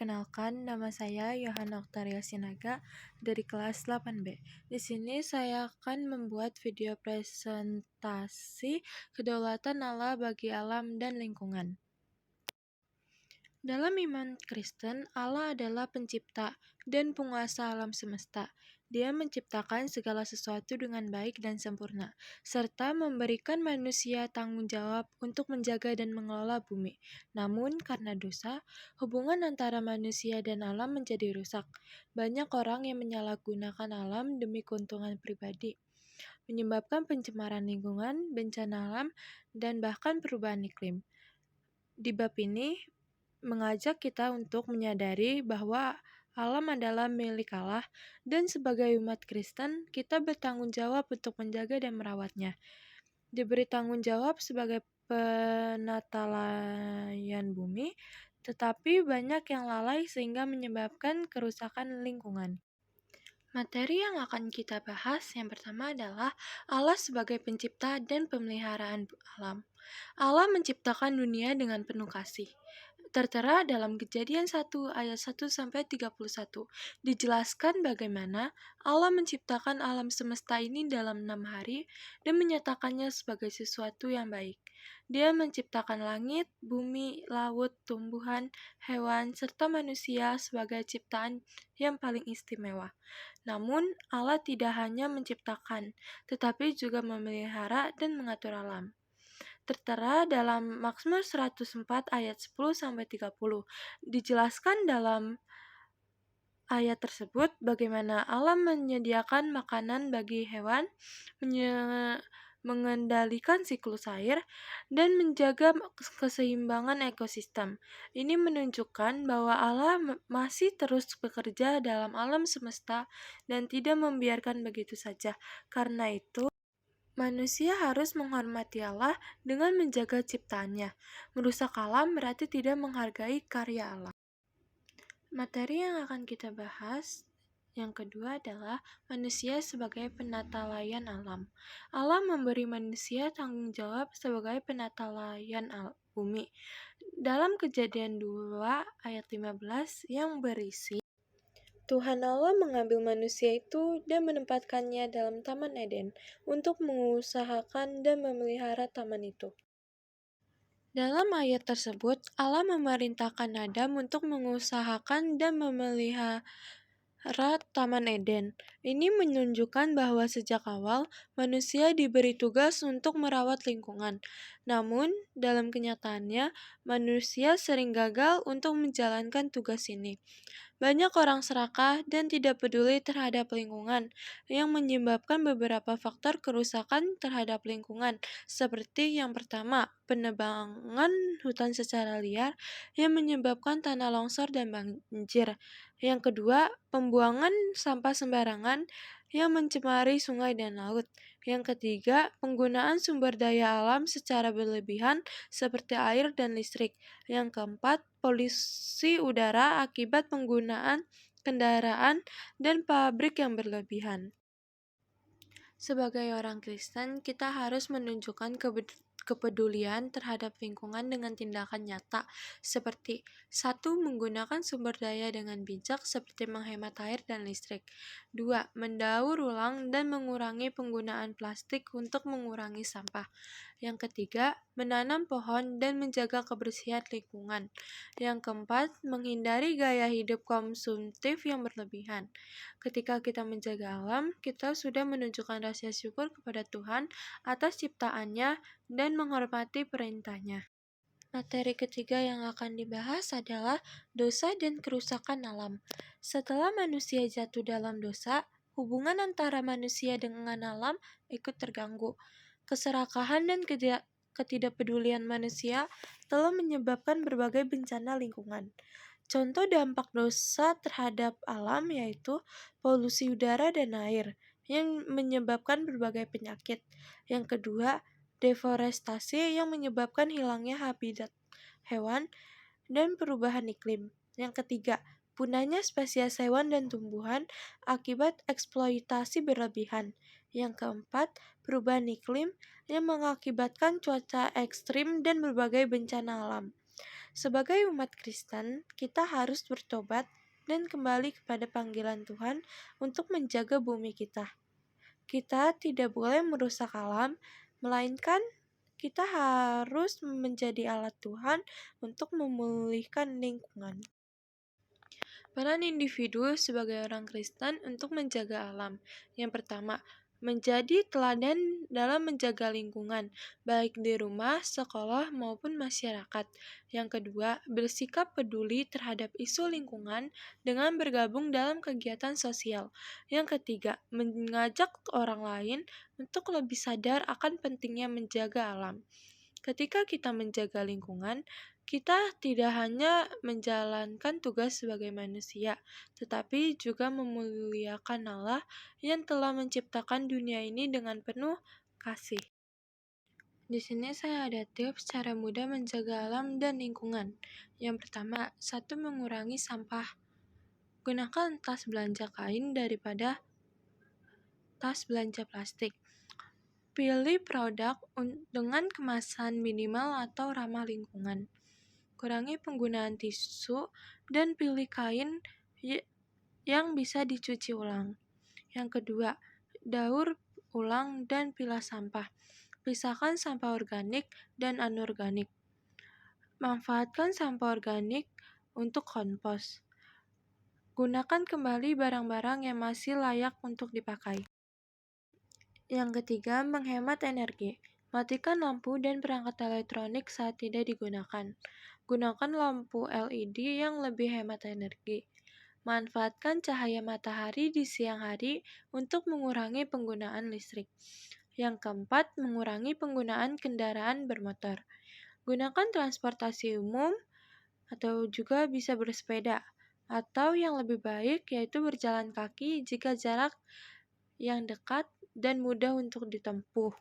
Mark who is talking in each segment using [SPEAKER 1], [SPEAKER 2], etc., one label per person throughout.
[SPEAKER 1] Perkenalkan, nama saya Yohana Oktaria Sinaga dari kelas 8B. Di sini saya akan membuat video presentasi kedaulatan Allah bagi alam dan lingkungan. Dalam iman Kristen, Allah adalah pencipta dan penguasa alam semesta. Dia menciptakan segala sesuatu dengan baik dan sempurna, serta memberikan manusia tanggung jawab untuk menjaga dan mengelola bumi. Namun, karena dosa, hubungan antara manusia dan alam menjadi rusak. Banyak orang yang menyalahgunakan alam demi keuntungan pribadi, menyebabkan pencemaran lingkungan, bencana alam, dan bahkan perubahan iklim. Di bab ini, mengajak kita untuk menyadari bahwa alam adalah milik Allah, dan sebagai umat Kristen, kita bertanggung jawab untuk menjaga dan merawatnya. Diberi tanggung jawab sebagai penata layan bumi, tetapi banyak yang lalai sehingga menyebabkan kerusakan lingkungan. Materi yang akan kita bahas yang pertama adalah Allah sebagai pencipta dan pemeliharaan alam. Allah menciptakan dunia dengan penuh kasih. Tertera dalam Kejadian 1 ayat 1-31. Dijelaskan bagaimana Allah menciptakan alam semesta ini dalam 6 hari dan menyatakannya sebagai sesuatu yang baik. Dia menciptakan langit, bumi, laut, tumbuhan, hewan, serta manusia sebagai ciptaan yang paling istimewa. Namun, Allah tidak hanya menciptakan, tetapi juga memelihara dan mengatur alam. Tertera dalam Mazmur 104 ayat 10-30. Dijelaskan dalam ayat tersebut bagaimana Allah menyediakan makanan bagi hewan, mengendalikan siklus air, dan menjaga keseimbangan ekosistem. Ini menunjukkan bahwa Allah masih terus bekerja dalam alam semesta dan tidak membiarkan begitu saja. Karena itu, manusia harus menghormati Allah dengan menjaga ciptaannya. Merusak alam berarti tidak menghargai karya Allah. Materi yang akan kita bahas yang kedua adalah manusia sebagai penata layan alam. Allah memberi manusia tanggung jawab sebagai penata layan bumi. Dalam Kejadian 2 ayat 15 yang berisi, Tuhan Allah mengambil manusia itu dan menempatkannya dalam Taman Eden untuk mengusahakan dan memelihara taman itu. Dalam ayat tersebut, Allah memerintahkan Adam untuk mengusahakan dan memelihara Taman Eden. Ini menunjukkan bahwa sejak awal, manusia diberi tugas untuk merawat lingkungan. Namun, dalam kenyataannya, manusia sering gagal untuk menjalankan tugas ini. Banyak orang serakah dan tidak peduli terhadap lingkungan, yang menyebabkan beberapa faktor kerusakan terhadap lingkungan, seperti yang pertama, penebangan hutan secara liar yang menyebabkan tanah longsor dan banjir. Yang kedua, pembuangan sampah sembarangan yang mencemari sungai dan laut. Yang ketiga, penggunaan sumber daya alam secara berlebihan seperti air dan listrik. Yang keempat, polusi udara akibat penggunaan kendaraan dan pabrik yang berlebihan. Sebagai orang Kristen, kita harus menunjukkan kepedulian terhadap lingkungan dengan tindakan nyata, seperti 1. Menggunakan sumber daya dengan bijak seperti menghemat air dan listrik. 2. Mendaur ulang dan mengurangi penggunaan plastik untuk mengurangi sampah. Yang ketiga, menanam pohon dan menjaga kebersihan lingkungan. Yang keempat, menghindari gaya hidup konsumtif yang berlebihan. Ketika kita menjaga alam, kita sudah menunjukkan rasa syukur kepada Tuhan atas ciptaannya dan menghormati perintahnya. Materi ketiga yang akan dibahas adalah dosa dan kerusakan alam. Setelah manusia jatuh dalam dosa, hubungan antara manusia dengan alam ikut terganggu. Keserakahan dan ketidakpedulian manusia telah menyebabkan berbagai bencana lingkungan. Contoh dampak dosa terhadap alam yaitu polusi udara dan air yang menyebabkan berbagai penyakit. Yang kedua, deforestasi yang menyebabkan hilangnya habitat hewan dan perubahan iklim. Yang ketiga, punahnya spesies hewan dan tumbuhan akibat eksploitasi berlebihan. Yang keempat, perubahan iklim yang mengakibatkan cuaca ekstrim dan berbagai bencana alam. Sebagai umat Kristen, kita harus bertobat dan kembali kepada panggilan Tuhan untuk menjaga bumi kita. Kita tidak boleh merusak alam, melainkan kita harus menjadi alat Tuhan untuk memulihkan lingkungan. Peran individu sebagai orang Kristen untuk menjaga alam. Yang pertama, menjadi teladan dalam menjaga lingkungan, baik di rumah, sekolah, maupun masyarakat. Yang kedua, bersikap peduli terhadap isu lingkungan dengan bergabung dalam kegiatan sosial. Yang ketiga, mengajak orang lain untuk lebih sadar akan pentingnya menjaga alam. Ketika kita menjaga lingkungan, kita tidak hanya menjalankan tugas sebagai manusia, tetapi juga memuliakan Allah yang telah menciptakan dunia ini dengan penuh kasih. Di sini saya ada tips cara mudah menjaga alam dan lingkungan. Yang pertama, mengurangi sampah. Gunakan tas belanja kain daripada tas belanja plastik. Pilih produk dengan kemasan minimal atau ramah lingkungan. Kurangi penggunaan tisu dan pilih kain yang bisa dicuci ulang. Yang kedua, daur ulang dan pilah sampah. Pisahkan sampah organik dan anorganik. Manfaatkan sampah organik untuk kompos. Gunakan kembali barang-barang yang masih layak untuk dipakai. Yang ketiga, menghemat energi. Matikan lampu dan perangkat elektronik saat tidak digunakan. Gunakan lampu LED yang lebih hemat energi. Manfaatkan cahaya matahari di siang hari untuk mengurangi penggunaan listrik. Yang keempat, mengurangi penggunaan kendaraan bermotor. Gunakan transportasi umum atau juga bisa bersepeda. Atau yang lebih baik yaitu berjalan kaki jika jarak yang dekat dan mudah untuk ditempuh.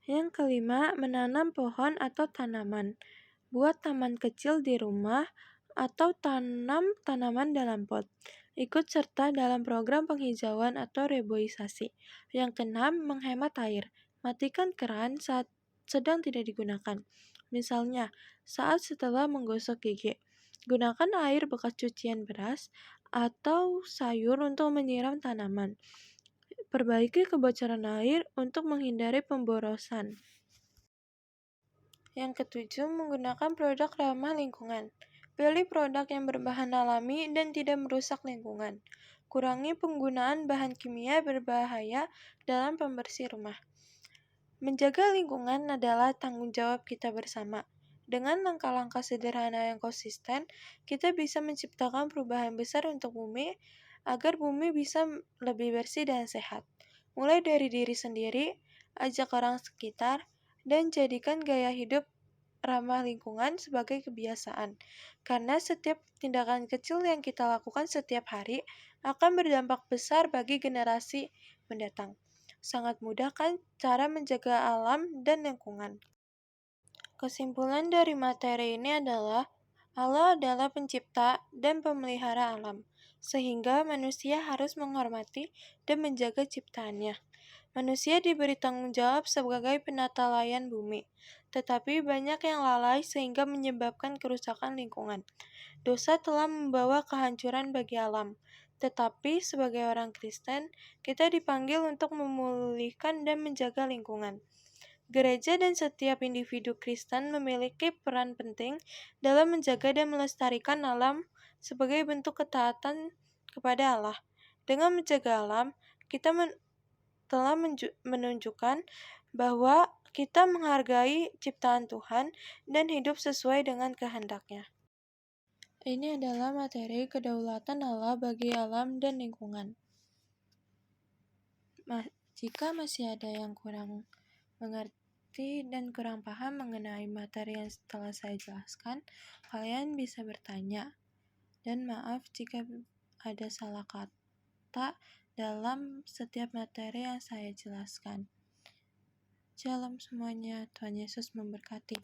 [SPEAKER 1] Yang kelima, menanam pohon atau tanaman. Buat taman kecil di rumah atau tanam tanaman dalam pot. Ikut serta dalam program penghijauan atau reboisasi. Yang keenam, menghemat air. Matikan keran saat sedang tidak digunakan. Misalnya, saat setelah menggosok gigi. Gunakan air bekas cucian beras atau sayur untuk menyiram tanaman. Perbaiki kebocoran air untuk menghindari pemborosan. Yang ketujuh, menggunakan produk ramah lingkungan. Pilih produk yang berbahan alami dan tidak merusak lingkungan. Kurangi penggunaan bahan kimia berbahaya dalam pembersih rumah. Menjaga lingkungan adalah tanggung jawab kita bersama. Dengan langkah-langkah sederhana yang konsisten, kita bisa menciptakan perubahan besar untuk bumi, agar bumi bisa lebih bersih dan sehat. Mulai dari diri sendiri, ajak orang sekitar, dan jadikan gaya hidup ramah lingkungan sebagai kebiasaan. Karena setiap tindakan kecil yang kita lakukan setiap hari akan berdampak besar bagi generasi mendatang. Sangat mudah kan cara menjaga alam dan lingkungan? Kesimpulan dari materi ini adalah Allah adalah pencipta dan pemelihara alam, sehingga manusia harus menghormati dan menjaga ciptaannya. Manusia diberi tanggung jawab sebagai penata layan bumi, tetapi banyak yang lalai sehingga menyebabkan kerusakan lingkungan. Dosa telah membawa kehancuran bagi alam, tetapi sebagai orang Kristen, kita dipanggil untuk memulihkan dan menjaga lingkungan. Gereja dan setiap individu Kristen memiliki peran penting dalam menjaga dan melestarikan alam sebagai bentuk ketaatan kepada Allah. Dengan menjaga alam, kita telah menunjukkan bahwa kita menghargai ciptaan Tuhan dan hidup sesuai dengan kehendak-Nya. Ini adalah materi kedaulatan Allah bagi alam dan lingkungan. Jika masih ada yang kurang mengerti dan kurang paham mengenai materi yang telah saya jelaskan, kalian bisa bertanya. Dan maaf jika ada salah kata dalam setiap materi yang saya jelaskan. Shalom semuanya, Tuhan Yesus memberkati.